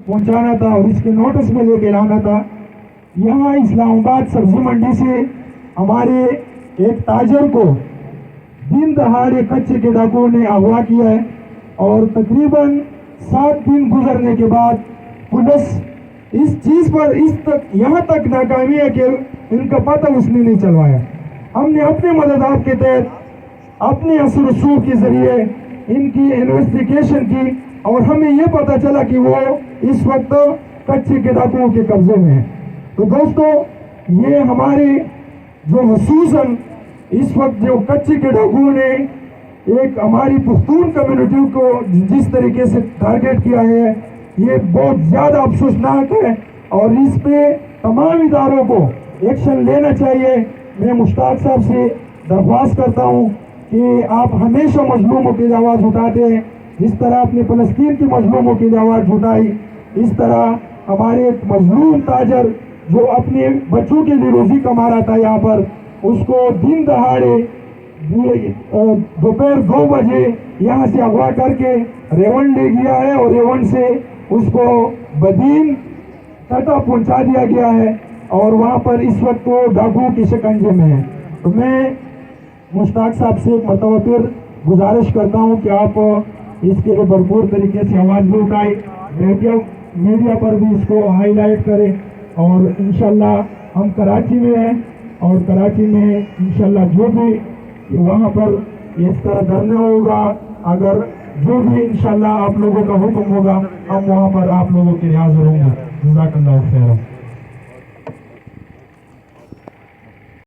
पहुंचाना था और इसके नोटिस में लेके लाना था। यहाँ इस्लामाबाद सब्जी मंडी से हमारे एक ताजर को दिन दहाड़े कच्चे के डाकुओं ने अगवा किया है और तकरीबन 7 दिन गुजरने के बाद पुलिस इस चीज़ पर यहाँ तक नाकामी है कि इनका पता उसने नहीं चलवाया। हमने अपने मदद के तहत अपने असर रसूख के ज़रिए इनकी इन्वेस्टिगेशन की और हमें ये पता चला कि वो इस वक्त कच्चे के डाकुओं के कब्जे में है। तो दोस्तों, ये हमारे जो हुसूसन इस वक्त जो कच्चे के डाकुओं ने एक हमारी पुख्तून कम्युनिटी को जिस तरीके से टारगेट किया है, ये बहुत ज़्यादा अफसोसनाक है और इस पे तमाम इदारों को एक्शन लेना चाहिए। मैं मुश्ताक साहब से दरख्वास्त करता हूँ कि आप हमेशा मजलूमों की आवाज़ उठाते हैं, जिस तरह आपने फ़लस्तीन की मजलूमों की आवाज़ उठाई, इस तरह हमारे एक मजलूम ताजर जो अपने बच्चों के लिए रोज़ी कमा रहा था यहाँ पर, उसको दिन दहाड़े दोपहर 2 बजे यहाँ से अगवा करके रेवंड ले गया है और रेवंड से उसको बदीन तटा पहुँचा दिया गया है और वहाँ पर इस वक्त वो डाकुओं के शिकंजे में है। तो मैं मुश्ताक साहब से एक मरतबा फिर गुजारिश करता हूँ कि आप इसके लिए भरपूर तरीके से आवाज़ भी उठाएं, मीडिया पर भी इसको हाईलाइट करें और इंशाल्लाह हम कराची में हैं और कराची में इंशाल्लाह जो भी वहाँ पर इस तरह धरना होगा, अगर जो भी इंशाल्लाह आप लोगों का हुक्म होगा, हम वहाँ पर आप लोगों के लिए हाजिर होंगे। जज़ाकल्लाहु खैरन।